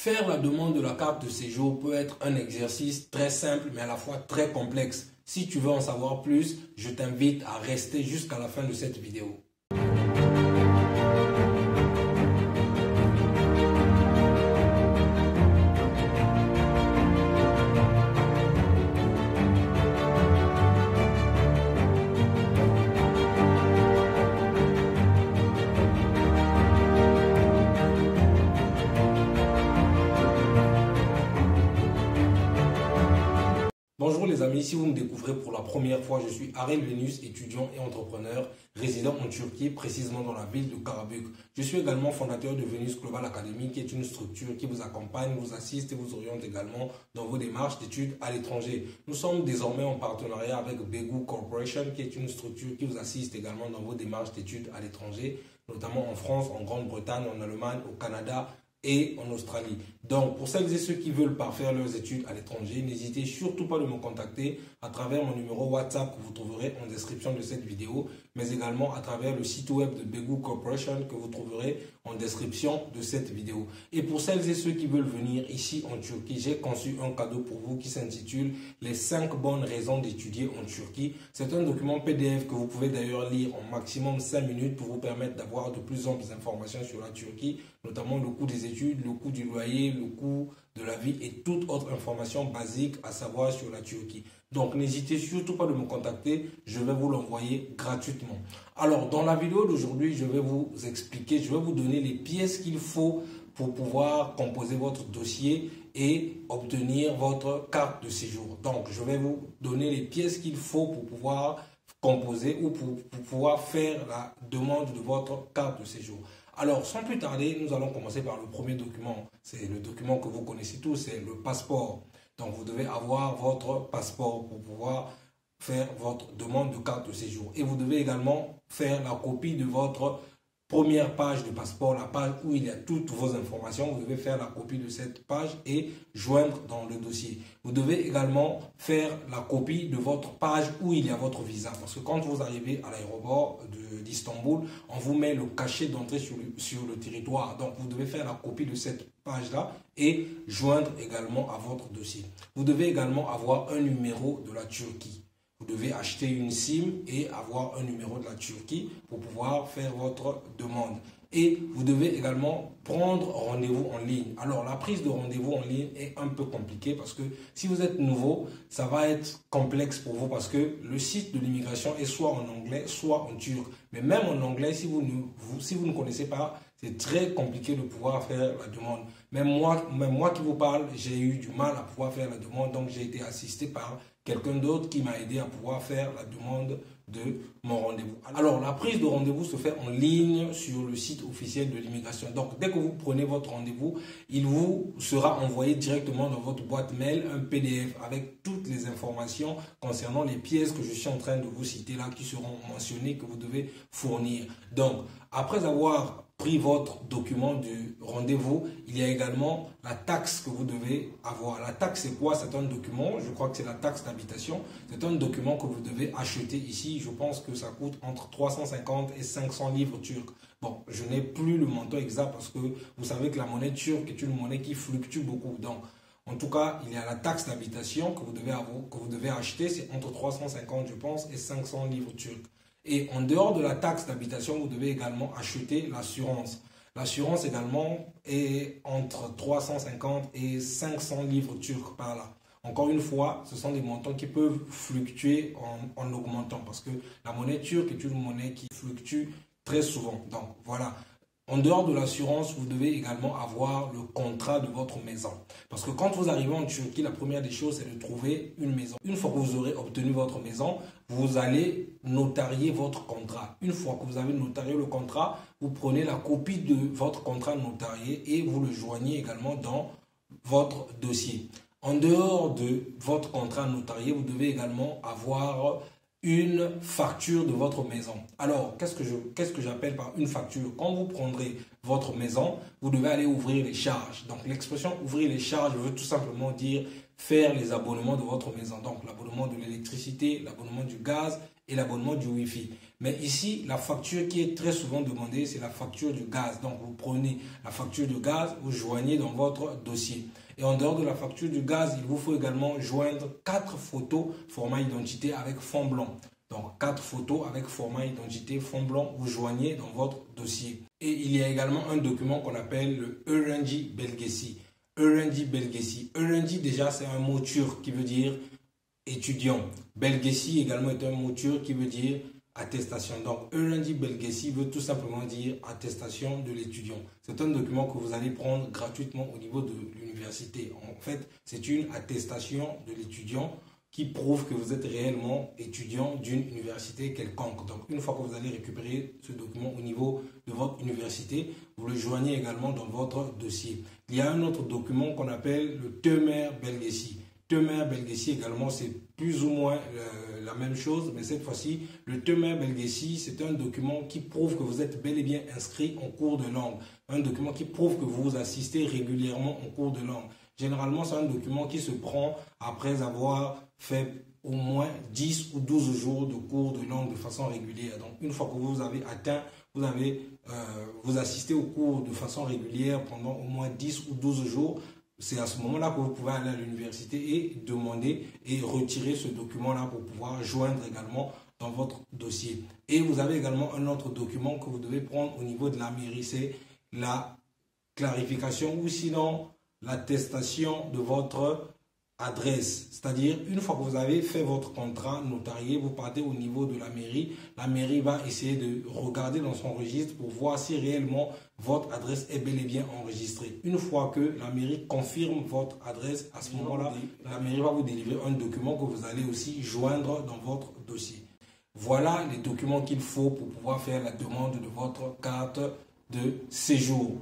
Faire la demande de la carte de séjour peut être un exercice très simple mais à la fois très complexe. Si tu veux en savoir plus, je t'invite à rester jusqu'à la fin de cette vidéo. Bonjour les amis, si vous me découvrez pour la première fois, je suis Arel Venus, étudiant et entrepreneur, résident en Turquie, précisément dans la ville de Karabük. Je suis également fondateur de Venus Global Academy, qui est une structure qui vous accompagne, vous assiste et vous oriente également dans vos démarches d'études à l'étranger. Nous sommes désormais en partenariat avec Begou Corporation, qui est une structure qui vous assiste également dans vos démarches d'études à l'étranger, notamment en France, en Grande-Bretagne, en Allemagne, au Canada et en Australie. Donc, pour celles et ceux qui veulent parfaire leurs études à l'étranger, n'hésitez surtout pas de me contacter à travers mon numéro WhatsApp que vous trouverez en description de cette vidéo, mais également à travers le site web de Begou Corporation que vous trouverez en description de cette vidéo. Et pour celles et ceux qui veulent venir ici en Turquie, j'ai conçu un cadeau pour vous qui s'intitule « Les 5 bonnes raisons d'étudier en Turquie ». C'est un document PDF que vous pouvez d'ailleurs lire en maximum 5 minutes pour vous permettre d'avoir de plus amples informations sur la Turquie, notamment le coût des études, le coût du loyer, le coût de la vie et toute autre information basique à savoir sur la Turquie. Donc n'hésitez surtout pas de me contacter, je vais vous l'envoyer gratuitement. Alors dans la vidéo d'aujourd'hui, je vais vous expliquer, je vais vous donner les pièces qu'il faut pour pouvoir composer votre dossier et obtenir votre carte de séjour. Donc je vais vous donner les pièces qu'il faut pour pouvoir composer ou pour pouvoir faire la demande de votre carte de séjour. Alors, sans plus tarder, nous allons commencer par le premier document. C'est le document que vous connaissez tous, c'est le passeport. Donc, vous devez avoir votre passeport pour pouvoir faire votre demande de carte de séjour. Et vous devez également faire la copie de votre première page de passeport, la page où il y a toutes vos informations. Vous devez faire la copie de cette page et joindre dans le dossier. Vous devez également faire la copie de votre page où il y a votre visa. Parce que quand vous arrivez à l'aéroport d'Istanbul, on vous met le cachet d'entrée sur le territoire. Donc, vous devez faire la copie de cette page-là et joindre également à votre dossier. Vous devez également avoir un numéro de la Turquie. Vous devez acheter une SIM et avoir un numéro de la Turquie pour pouvoir faire votre demande. Et vous devez également prendre rendez-vous en ligne. Alors, la prise de rendez-vous en ligne est un peu compliquée parce que si vous êtes nouveau, ça va être complexe pour vous parce que le site de l'immigration est soit en anglais, soit en turc. Mais même en anglais, si vous ne connaissez pas, c'est très compliqué de pouvoir faire la demande. Même moi qui vous parle, j'ai eu du mal à pouvoir faire la demande. Donc, j'ai été assisté par quelqu'un d'autre qui m'a aidé à pouvoir faire la demande de mon rendez-vous. Alors, la prise de rendez-vous se fait en ligne sur le site officiel de l'immigration. Donc, dès que vous prenez votre rendez-vous, il vous sera envoyé directement dans votre boîte mail un PDF avec toutes les informations concernant les pièces que je suis en train de vous citer là, qui seront mentionnées, que vous devez fournir. Donc, après avoir pris votre document du rendez-vous, il y a également la taxe que vous devez avoir. La taxe, c'est quoi? C'est un document, je crois que c'est la taxe d'habitation. C'est un document que vous devez acheter ici. Je pense que ça coûte entre 350 et 500 livres turcs. Bon, je n'ai plus le montant exact parce que vous savez que la monnaie turque est une monnaie qui fluctue beaucoup. Donc, en tout cas, il y a la taxe d'habitation que vous devez acheter. C'est entre 350, je pense, et 500 livres turcs. Et en dehors de la taxe d'habitation, vous devez également acheter l'assurance. L'assurance également est entre 350 et 500 livres turcs par là. Encore une fois, ce sont des montants qui peuvent fluctuer en augmentant parce que la monnaie turque est une monnaie qui fluctue très souvent. Donc voilà. En dehors de l'assurance, vous devez également avoir le contrat de votre maison. Parce que quand vous arrivez en Turquie, la première des choses, c'est de trouver une maison. Une fois que vous aurez obtenu votre maison, vous allez notarier votre contrat. Une fois que vous avez notarié le contrat, vous prenez la copie de votre contrat notarié et vous le joignez également dans votre dossier. En dehors de votre contrat notarié, vous devez également avoir une facture de votre maison. Alors, qu'est-ce que j'appelle par une facture? Quand vous prendrez votre maison, vous devez aller ouvrir les charges. Donc, l'expression ouvrir les charges veut tout simplement dire faire les abonnements de votre maison. Donc, l'abonnement de l'électricité, l'abonnement du gaz et l'abonnement du Wi-Fi. Mais ici, la facture qui est très souvent demandée, c'est la facture de gaz. Donc, vous prenez la facture de gaz, vous joignez dans votre dossier. Et en dehors de la facture du gaz, il vous faut également joindre 4 photos format identité avec fond blanc. Donc, 4 photos avec format identité fond blanc, vous joignez dans votre dossier. Et il y a également un document qu'on appelle le Öğrenci Belgesi. Öğrenci Belgesi. Öğrenci, déjà, c'est un mot turc qui veut dire étudiant. Belgesi également est un mot turc qui veut dire attestation. Donc, Öğrenci Belgesi veut tout simplement dire attestation de l'étudiant. C'est un document que vous allez prendre gratuitement au niveau de l'université. En fait, c'est une attestation de l'étudiant qui prouve que vous êtes réellement étudiant d'une université quelconque. Donc, une fois que vous allez récupérer ce document au niveau de votre université, vous le joignez également dans votre dossier. Il y a un autre document qu'on appelle le Tömer Belgesi. Tömer Belgesi également, c'est plus ou moins la même chose, mais cette fois-ci, le Tömer Belgesi, c'est un document qui prouve que vous êtes bel et bien inscrit en cours de langue. Un document qui prouve que vous assistez régulièrement en cours de langue. Généralement, c'est un document qui se prend après avoir fait au moins 10 ou 12 jours de cours de langue de façon régulière. Donc, une fois que vous avez atteint, vous assistez au cours de façon régulière pendant au moins 10 ou 12 jours, c'est à ce moment-là que vous pouvez aller à l'université et demander et retirer ce document-là pour pouvoir joindre également dans votre dossier. Et vous avez également un autre document que vous devez prendre au niveau de la mairie, c'est la clarification ou sinon l'attestation de votre adresse. C'est-à-dire, une fois que vous avez fait votre contrat notarié, vous partez au niveau de la mairie. La mairie va essayer de regarder dans son registre pour voir si réellement votre adresse est bel et bien enregistrée. Une fois que la mairie confirme votre adresse, à ce moment-là, la mairie va vous délivrer un document que vous allez aussi joindre dans votre dossier. Voilà les documents qu'il faut pour pouvoir faire la demande de votre carte de séjour.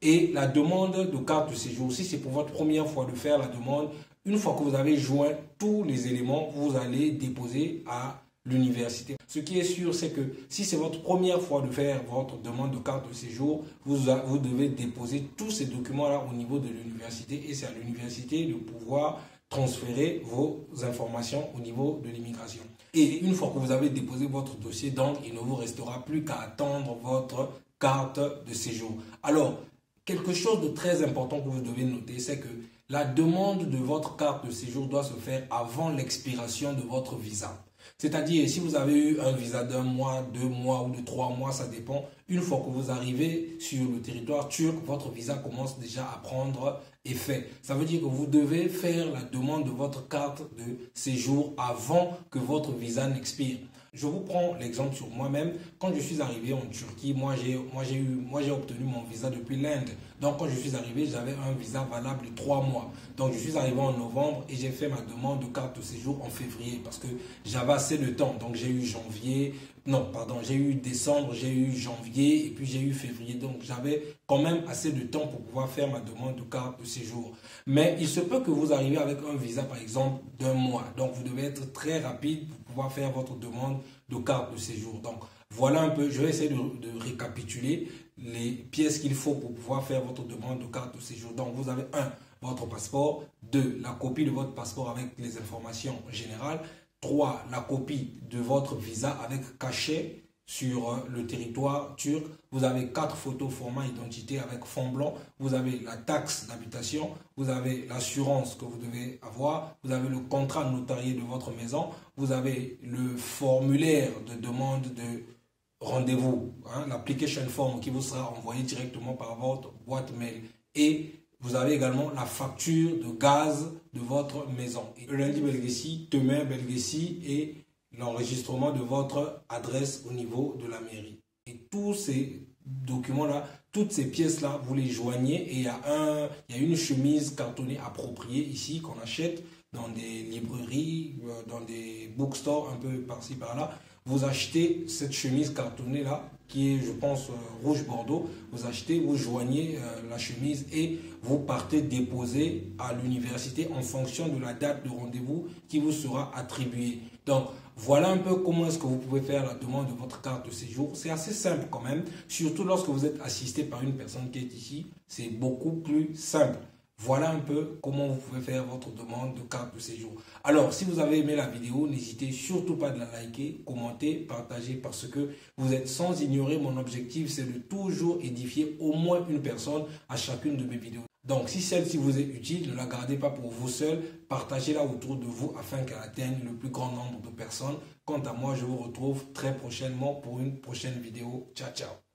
Et la demande de carte de séjour, si c'est pour votre première fois de faire la demande, une fois que vous avez joint tous les éléments, vous allez déposer à l'université. Ce qui est sûr, c'est que si c'est votre première fois de faire votre demande de carte de séjour, vous devez déposer tous ces documents-là au niveau de l'université et c'est à l'université de pouvoir transférer vos informations au niveau de l'immigration. Et une fois que vous avez déposé votre dossier, donc il ne vous restera plus qu'à attendre votre carte de séjour. Alors, quelque chose de très important que vous devez noter, c'est que la demande de votre carte de séjour doit se faire avant l'expiration de votre visa. C'est-à-dire, si vous avez eu un visa d'1 mois, 2 mois ou de 3 mois, ça dépend. Une fois que vous arrivez sur le territoire turc, votre visa commence déjà à prendre effet. Ça veut dire que vous devez faire la demande de votre carte de séjour avant que votre visa n'expire. Je vous prends l'exemple sur moi-même. Quand je suis arrivé en Turquie, moi j'ai obtenu mon visa depuis l'Inde. Donc quand je suis arrivé, j'avais un visa valable de 3 mois. Donc je suis arrivé en novembre et j'ai fait ma demande de carte de séjour en février parce que j'avais assez de temps. Donc j'ai eu j'ai eu décembre, j'ai eu janvier et puis j'ai eu février. Donc j'avais quand même assez de temps pour pouvoir faire ma demande de carte de séjour. Mais il se peut que vous arriviez avec un visa par exemple d'1 mois. Donc vous devez être très rapide pour pouvoir faire votre demande de carte de séjour. Donc voilà un peu, je vais essayer de récapituler les pièces qu'il faut pour pouvoir faire votre demande de carte de séjour. Donc vous avez 1, votre passeport, 2, la copie de votre passeport avec les informations générales, 3, la copie de votre visa avec cachet sur le territoire turc. Vous avez 4 photos format identité avec fond blanc. Vous avez la taxe d'habitation. Vous avez l'assurance que vous devez avoir. Vous avez le contrat notarié de votre maison. Vous avez le formulaire de demande de rendez-vous, l'application form qui vous sera envoyé directement par votre boîte mail. Et vous avez également la facture de gaz de votre maison. Öğrenci Belgesi, Tömer Belgesi et l'enregistrement de votre adresse au niveau de la mairie. Et tous ces documents-là, toutes ces pièces-là, vous les joignez et il y a une chemise cartonnée appropriée ici qu'on achète dans des librairies, dans des bookstores un peu par-ci par-là. Vous achetez cette chemise cartonnée-là, qui est, je pense, rouge bordeaux. Vous achetez, vous joignez la chemise et vous partez déposer à l'université en fonction de la date de rendez-vous qui vous sera attribuée. Donc, voilà un peu comment est-ce que vous pouvez faire la demande de votre carte de séjour. C'est assez simple quand même, surtout lorsque vous êtes assisté par une personne qui est ici. C'est beaucoup plus simple. Voilà un peu comment vous pouvez faire votre demande de carte de séjour. Alors, si vous avez aimé la vidéo, n'hésitez surtout pas de la liker, commenter, partager parce que vous êtes sans ignorer mon objectif, c'est de toujours édifier au moins une personne à chacune de mes vidéos. Donc, si celle-ci vous est utile, ne la gardez pas pour vous seul, partagez-la autour de vous afin qu'elle atteigne le plus grand nombre de personnes. Quant à moi, je vous retrouve très prochainement pour une prochaine vidéo. Ciao, ciao.